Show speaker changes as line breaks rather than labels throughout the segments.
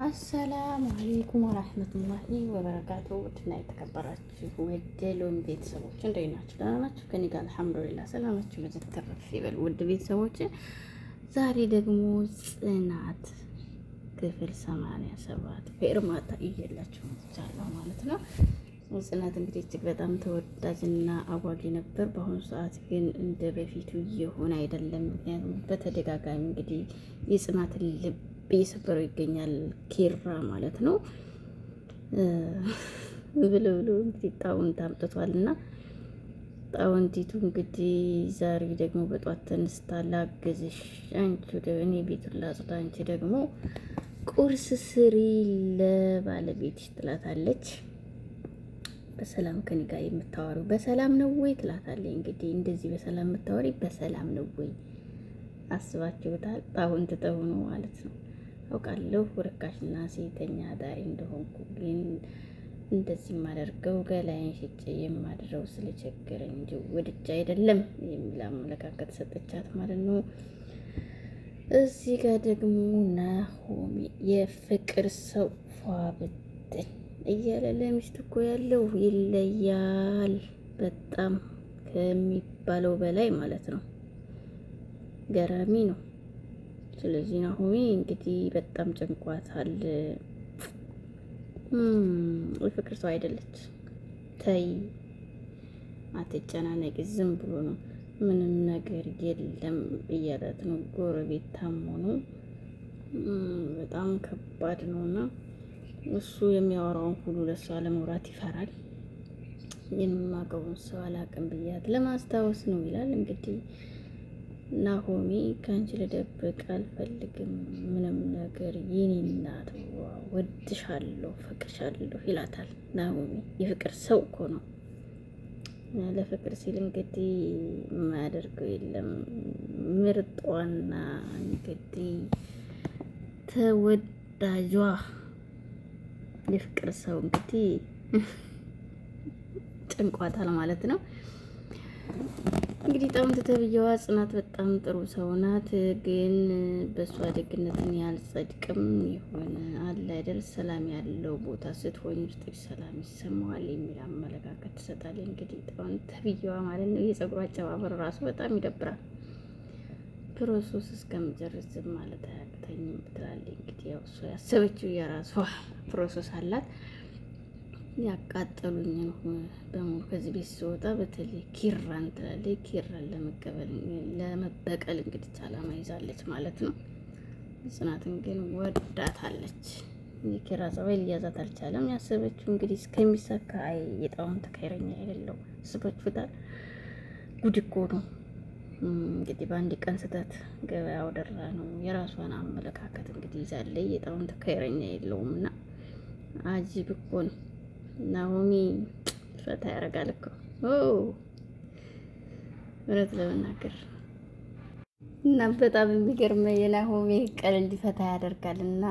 አሰላሙ አለይኩም ወራህመቱላሂ ወበረካቱ። ውድና የተከበራችሁ ወደሎን ቤተሰቦች እንዴት ናችሁ? ደህና ናችሁ? ከኔ ጋር አልሐምዱሊላህ ሰላማችሁ ብዙ ተረፍ ይበል። ውድ ቤተሰቦች ዛሬ ደግሞ ጽናት ክፍል 87 ፌርማታ ይዤላችሁ መጥቻለሁ ማለት ነው። ጽናት እንግዲህ እጅግ በጣም ተወዳጅና አጓጊ ነበር። በአሁኑ ሰዓት ግን እንደ በፊቱ እየሆነ አይደለም። ምክንያቱም በተደጋጋሚ እንግዲህ የጽናትን ልብ እየሰበረው ይገኛል ኪራ ማለት ነው። ብሎ እንግዲህ ጣውንት አምጥቷል እና ጣውንቲቱ እንግዲህ ዛሬ ደግሞ በጧት ተነስታ ላግዝሽ፣ አንቺ እኔ ቤቱን ላጽዳ፣ አንቺ ደግሞ ቁርስ ስሪ ለባለቤትሽ ትላታለች። በሰላም ከኔ ጋር የምታወሪው በሰላም ነው ወይ ትላታለች። እንግዲህ እንደዚህ በሰላም የምታወሪ በሰላም ነው ወይ? አስባችሁታል? ጣውንት ተሆኑ ማለት ነው። አውቃለሁ ርካሽና ሴተኛ አዳሪ እንደሆንኩ፣ ግን እንደዚህ የማደርገው ገላዬን ሽጬ የማድረው ስለቸገረኝ እንጂ ወድጄ አይደለም የሚል አመለካከት ሰጠቻት ማለት ነው። እዚህ ጋር ደግሞ ናሆሚ የፍቅር ሰው ፏ ብትን እያለ ለሚስት እኮ ያለው ይለያል በጣም ከሚባለው በላይ ማለት ነው። ገራሚ ነው። ስለዚህ ናሆሚ እንግዲህ በጣም ጨንቋታል። የፍቅር ሰው አይደለች። ተይ አትጨናነቂ፣ ዝም ብሎ ነው ምንም ነገር የለም እያላት ነው። ጎረቤት ታሞ ነው፣ በጣም ከባድ ነውና እሱ የሚያወራውን ሁሉ ለእሷ ለመውራት ይፈራል። የማውቀውን ሰው አላውቅም ብያት ለማስታወስ ነው ይላል። እንግዲህ ናሆሚ ከአንቺ ልደብቅ አልፈልግም ምንም ነገር የኔ እናት ወድሻለሁ፣ ፈቅሻለሁ ይላታል። ናሆሚ የፍቅር ሰው እኮ ነው። ለፍቅር ሲል እንግዲህ የማያደርገው የለም። ምርጧና እንግዲህ ተወዳጇ የፍቅር ሰው እንግዲህ ጨንቋታል ማለት ነው። እንግዲህ ጣውንት ተብዬዋ ጽናት በጣም ጥሩ ሰው ናት፣ ግን በእሷ ደግነትን ያልጸድቅም የሆነ አለ አይደል፣ ሰላም ያለው ቦታ ስትሆኝ ውስጥሽ ሰላም ይሰማዋል የሚል አመለካከት ትሰጣለች። እንግዲህ ጣውንት ተብዬዋ ማለት ነው። የጸጉሯ አጨባበር ራሱ በጣም ይደብራል። ፕሮሰስ እስከምጨርስ ዝም ማለት አያቅተኝም ትላለች። እንግዲህ ያው እሷ ያሰበችው የራሷ ፕሮሰስ አላት። ያቃጠሉኝን በሙሉ ከዚህ ቤት ስወጣ በተለይ ኪራን ትላለች። ኪራን ለመበቀል እንግዲህ ዓላማ ይዛለች ማለት ነው። ጽናትን ግን ወዳታለች። የኪራ ጸባይ ሊያዛት አልቻለም። ያሰበችው እንግዲህ እስከሚሳካ የጣውንት ከይረኛ የሌለው ስበችታል። ጉድ እኮ ነው እንግዲህ በአንድ ቀን ስህተት ገበያው ደራ ነው። የራሷን አመለካከት እንግዲህ ይዛለች። የጣውንት ከይረኛ የለውም እና አጂብ እኮ ነው። ናሆሚ ፈታ ያደርጋል እኮ እውነት ለመናገር እና በጣም የሚገርም የናሆሚ ቀልድ ፈታ ያደርጋል። እና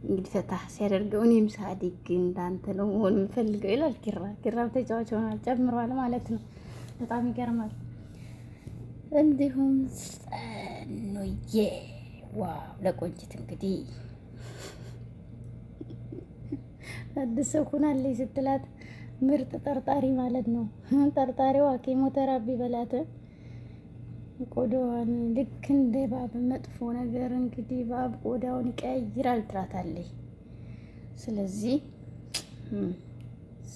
እንግዲህ ፈታ ሲያደርገው እኔም ሳዲግ እንዳንተ ነው መሆን የምፈልገው ይላል ኪራ። ኪራም ተጫዋች ሆኗል፣ ጨምሯል ማለት ነው። በጣም ይገርማል። እንዲሁም ጸኑዬ ዋው ለቆንጅት እንግዲህ አዲስ ሰው ሆናለች ስትላት ምርጥ ጠርጣሪ ማለት ነው። ጠርጣሪዋ ኬሞቴራፒ በላት ቆዳዋን ልክ እንደ እባብ መጥፎ ነገር እንግዲህ እባብ ቆዳውን ይቀይራል ትላታለች። ስለዚህ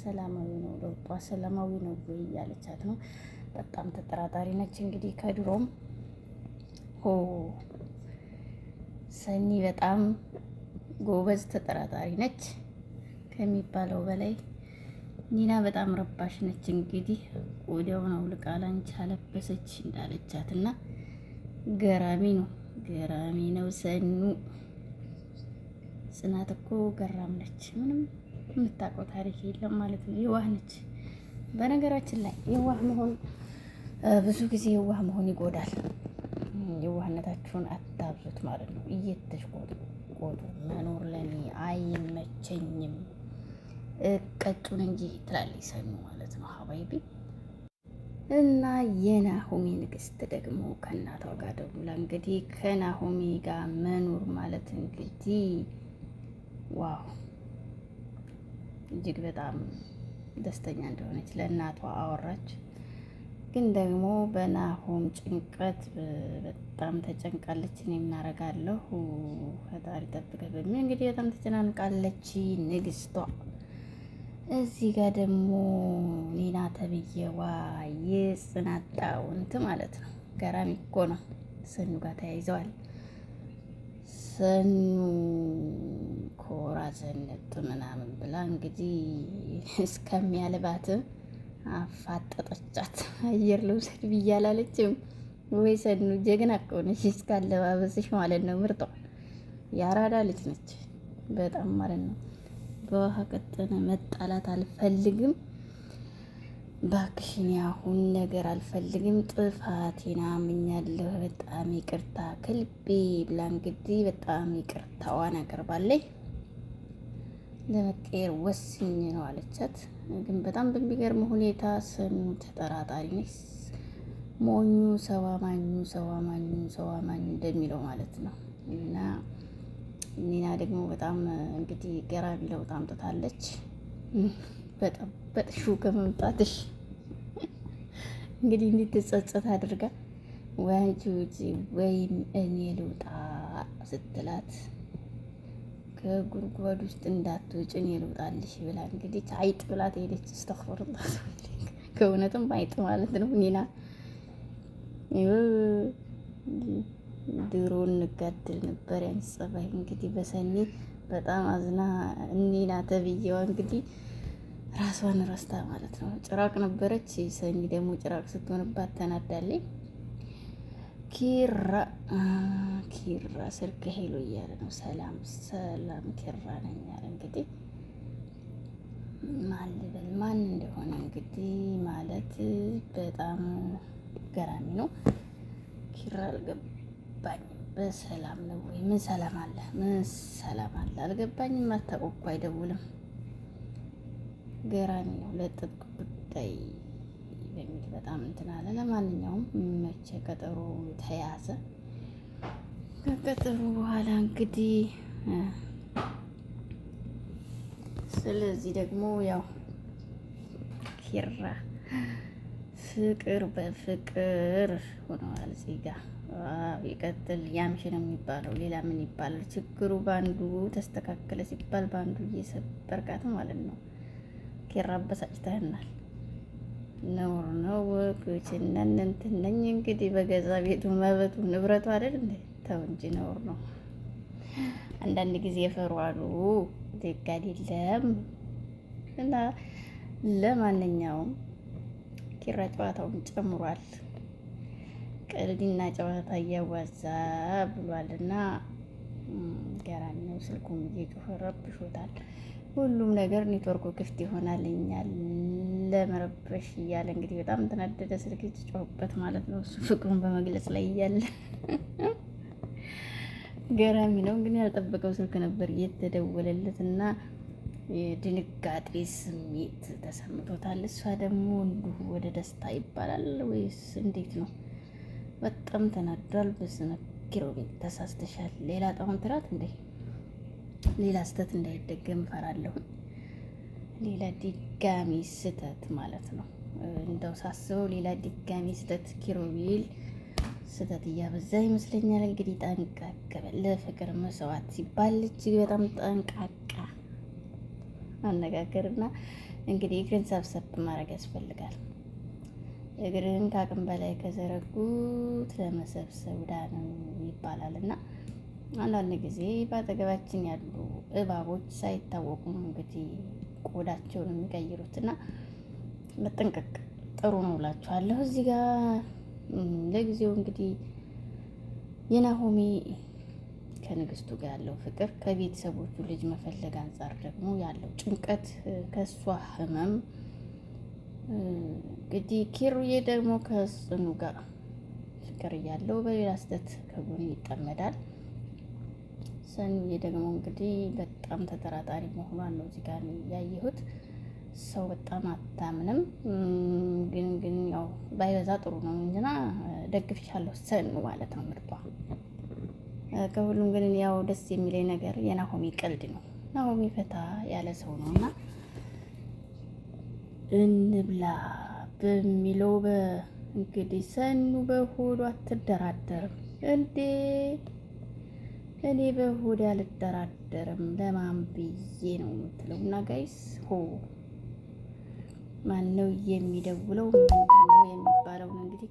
ሰላማዊ ነው ለውጧ ሰላማዊ ነው ወይ እያለቻት ነው። በጣም ተጠራጣሪ ነች እንግዲህ ከድሮም ሰኒ በጣም ጎበዝ ተጠራጣሪ ነች ከሚባለው በላይ። ኒና በጣም ረባሽ ነች። እንግዲህ ወዲያውን አውልቃ ላንቺ አለበሰች እንዳለቻት እና ገራሚ ነው ሰኑ። ጽናት እኮ ገራም ነች። ምንም የምታውቀው ታሪክ የለም ማለት ነው። የዋህ ነች። በነገራችን ላይ የዋህ መሆን ብዙ ጊዜ የዋህ መሆን ይጎዳል። የዋህነታችሁን አታብዙት ማለት ነው። እየተሽቆጡ መኖር ለኔ አይመቸኝም ቀጩን እንጂ ትላለች ሰኑ ማለት ነው። ሀባይቢ እና የናሆሚ ንግስት ደግሞ ከእናቷ ጋር ደውላ እንግዲህ ከናሆሚ ጋር መኖር ማለት እንግዲህ ዋው እጅግ በጣም ደስተኛ እንደሆነች ለእናቷ አወራች። ግን ደግሞ በናሆም ጭንቀት በጣም ተጨንቃለች። እኔ የማረጋለሁ ፈጣሪ ጠብቀህ በሚል እንግዲህ በጣም ተጨናንቃለች ንግስቷ። እዚህ ጋር ደግሞ ኒና ተብዬዋ የጽናት ጣውንት ማለት ነው። ገራሚ እኮ ነው። ሰኑ ጋር ተያይዘዋል። ሰኑ ኮራ ዘነጥ ምናምን ብላ እንግዲህ እስከሚያልባት አፋጠጠቻት። አየር ልውሰድ ብዬ አላለችም ወይ? ሰኑ ጀግና እኮ ነች። እስካለባበስሽ ማለት ነው። ምርጧ የአራዳ ልጅ ነች በጣም ማለት ነው። በውሃ ቀጠነ መጣላት አልፈልግም ባክሽን፣ ያሁን ነገር አልፈልግም። ጥፋቴን አምኛለሁ። በጣም ይቅርታ ከልቤ ብላ እንግዲህ በጣም ይቅርታዋን አቀርባለች። ለመቀየር ወስኝ ነው አለቻት። ግን በጣም በሚገርም ሁኔታ ሰኑ ተጠራጣሪ ነች። ሞኙ ሰው አማኙ ሰው አማኙ ሰው አማኙ እንደሚለው ማለት ነው። እና ኒና ደግሞ በጣም እንግዲህ ገራሚ ለውጥ አምጥታለች። በጣም በጥሹ ከመምጣትሽ እንግዲህ እንድትጸጸት አድርጋ ወይ አንቺ ውጪ ወይም እኔ ልውጣ ስትላት ከጉድጓድ ውስጥ እንዳትወጪ እኔ ልውጣልሽ ብላ እንግዲህ አይጥ ብላ ሄደች። እስተኽፈርላት ከእውነትም አይጥ ማለት ነው። ኒና ድሮ እንጋደል ነበር ያን ጸባይ እንግዲህ በሰኒ በጣም አዝና ኒና ተብዬዋ እንግዲህ ራሷን ረስታ ማለት ነው። ጭራቅ ነበረች። ሰኒ ደግሞ ጭራቅ ስትሆንባት ተናዳለች። ኪራ ስልክ ሄሎ እያለ ነው። ሰላም ሰላም ኪራ ነኝ ያለ እንግዲህ ማን ልበል ማን እንደሆነ እንግዲህ ማለት በጣም ገራሚ ነው። ኪራ አልገባኝም። በሰላም ነው ወይ? ምን ሰላም አለ? ምን ሰላም አለ? አልገባኝም። አታውቁ እኮ አይደውልም። ገራሚ ነው። ለጥብቅ ጉዳይ በሚል በጣም እንትን አለ። ለማንኛውም መቼ ቀጠሮ ተያዘ። ከቀጠሮ በኋላ እንግዲህ ስለዚህ ደግሞ ያው ኪራ ፍቅር በፍቅር ሆነዋል። እዚህ ጋ ይቀጥል ያምሽ ነው የሚባለው። ሌላ ምን ይባላል? ችግሩ በአንዱ ተስተካከለ ሲባል በአንዱ እየሰበርካት ማለት ነው። ኪራ አበሳጭተህናል። ነውር ነው። ኩችነን እንትን ነኝ እንግዲህ በገዛ ቤቱ መበቱ ንብረቱ አይደል እንዴ? ተው እንጂ ነውር ነው። አንዳንድ ጊዜ ፈሯሉ ደግ አይደለም። እና ለማንኛውም ኪራ ጨዋታውን ጨምሯል። ቀልድና ጨዋታ እያዋዛ ብሏልና ገራሚ ነው። ስልኩም እየጮኸ ረብሾታል። ሁሉም ነገር ኔትወርኩ ክፍት ይሆናል እኛል ለመረበሽ እያለ እንግዲህ በጣም ተናደደ። ስልክ ጮህበት ማለት ነው። እሱ ፍቅሩን በመግለጽ ላይ እያለ ገራሚ ነው። ግን ያልጠበቀው ስልክ ነበር የተደወለለት እና የድንጋጤ ስሜት ተሰምቶታል። እሷ ደግሞ እንዲሁ ወደ ደስታ ይባላል ወይስ እንዴት ነው? በጣም ተናዷል። በስመ ኪሮቤል ተሳስተሻል። ሌላ ጣሁን ትራት እንዴ? ሌላ ስተት እንዳይደገም እፈራለሁ። ሌላ ድጋሚ ስተት ማለት ነው። እንደው ሳስበው ሌላ ድጋሚ ስተት ኪሮቤል ስተት እያበዛ ይመስለኛል። እንግዲህ ጠንቃቃ ለፍቅር መስዋዕት ሲባል እጅግ በጣም ጠንቃቃ አነጋገርና እንግዲህ እግርን ሰብሰብ ማድረግ ያስፈልጋል። እግርን ከአቅም በላይ ከዘረጉት ለመሰብሰብ ዳ ነው ይባላል እና አንዳንድ ጊዜ በአጠገባችን ያሉ እባቦች ሳይታወቁ ነው እንግዲህ ቆዳቸውን የሚቀይሩትና መጠንቀቅ ጥሩ ነው እላችኋለሁ። እዚህ ጋር ለጊዜው እንግዲህ የናሆሚ ከንግስቱ ጋር ያለው ፍቅር ከቤተሰቦቹ ልጅ መፈለግ አንጻር ደግሞ ያለው ጭንቀት ከእሷ ህመም እንግዲህ ኪሩዬ ደግሞ ከጽኑ ጋር ፍቅር እያለው በሌላ ስህተት ከጎን ይጠመዳል። ሰኑዬ ደግሞ እንግዲህ በጣም ተጠራጣሪ መሆኗን ነው እዚህ ጋር ያየሁት። ሰው በጣም አታምንም። ግን ያው ባይበዛ ጥሩ ነው እንጂና ደግፍሻለሁ ሰኑ ማለት ነው ምርጧ። ከሁሉም ግን ያው ደስ የሚለኝ ነገር የናሆሚ ቀልድ ነው። ናሆሚ ፈታ ያለ ሰው ነው እና እንብላ በሚለው እንግዲህ ሰኑ በሆዷ አትደራደርም እንዴ? እኔ በሆዴ አልደራደርም ለማን ብዬ ነው የምትለው። እና ጋይስ ማን ነው የሚደውለው? ምንድን ነው የሚባለውን እንግዲህ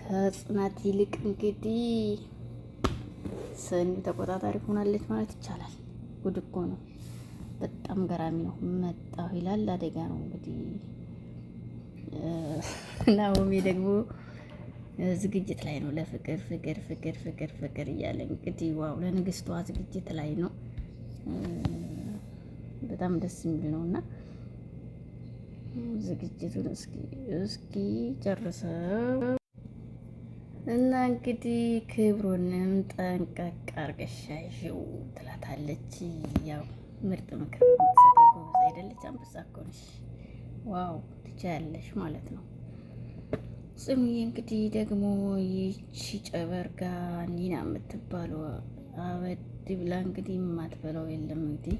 ከጽናት ይልቅ እንግዲህ ሰኒ ተቆጣጣሪ ሆናለች ማለት ይቻላል። ጉድ እኮ ነው። በጣም ገራሚ ነው። መጣሁ ይላል አደጋ ነው እንግዲህ። ናሆሚ ደግሞ ዝግጅት ላይ ነው ለፍቅር ፍቅር ፍቅር ፍቅር ፍቅር እያለ እንግዲህ ዋው ለንግስቷ ዝግጅት ላይ ነው። በጣም ደስ የሚል ነው እና ዝግጅቱን እስኪ ጨርሰው እና እንግዲህ ክብሩንም ጠንቀቅ አርገሽ ያዥው ትላታለች። ያው ምርጥ ምክር የምትሰጠው ጎበዝ አይደለች? አንበሳ እኮ ነሽ። ዋው ትችያለሽ ማለት ነው። ጽኑዬ እንግዲህ ደግሞ ይቺ ጨበርጋ ኒና የምትባለው አበድ ብላ እንግዲህ የማትበላው የለም እንግዲህ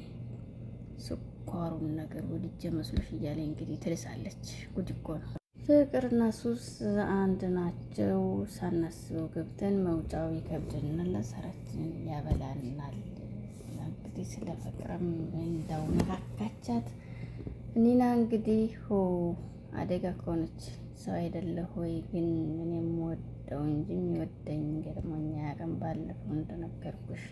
ስኳሩን ነገር ወድጄ መስሎሽ እያለ እንግዲህ ትልሳለች። ጉድ እኮ ነው። ፍቅርና ሱስ አንድ ናቸው። ሳናስበው ገብተን መውጫው ይከብድናል፣ ሰራችንን ያበላናል። እንግዲህ ስለ ፍቅርም እንዳው ነካካቻት ኒና እንግዲህ አደጋ ከሆነች ሰው አይደለ ሆይ ግን እኔ የምወደው እንጂ የሚወደኝ ገጥሞኛ ያቀን ባለፈው እንደነገርኩሽ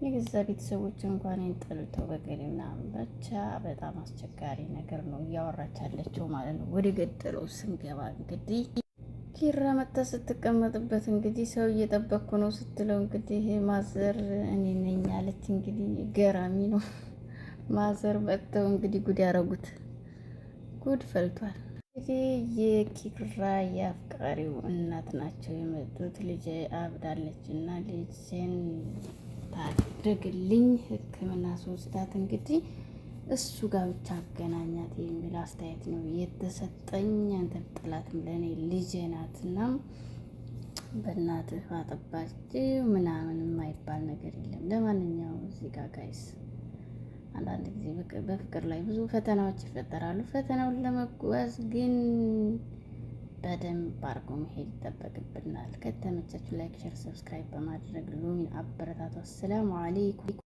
የገዛ ቤተሰቦች እንኳን ጠልተው በገሌ ምናምን ብቻ በጣም አስቸጋሪ ነገር ነው እያወራች ያለችው ማለት ነው። ወደ ገደለው ስንገባ እንግዲህ ኪራ መጣ ስትቀመጥበት እንግዲህ ሰው እየጠበቅኩ ነው ስትለው እንግዲህ ማዘር እኔ ነኝ አለች። እንግዲህ ገራሚ ነው። ማዘር መጥተው እንግዲህ ጉድ ያረጉት፣ ጉድ ፈልቷል። እንግዲህ የኪራ የአፍቃሪው እናት ናቸው የመጡት። ልጄ አብዳለች እና ልጄን ታድርግልኝ ሕክምና ስወስዳት እንግዲህ እሱ ጋር ብቻ አገናኛት የሚል አስተያየት ነው የተሰጠኝ። አንተ ጥላትም ለእኔ ልጄ ናትና በእናትህ አጠባች ምናምን የማይባል ነገር የለም። ለማንኛውም እዚህ ጋር ጋይስ አንዳንድ ጊዜ በፍቅር ላይ ብዙ ፈተናዎች ይፈጠራሉ። ፈተናውን ለመጓዝ ግን በደንብ አድርጎ መሄድ ይጠበቅብናል። ከተመቻችሁ ላይክ፣ ሼር፣ ሰብስክራይብ በማድረግ ሎሚን አበረታቱ። አሰላሙ አለይኩም።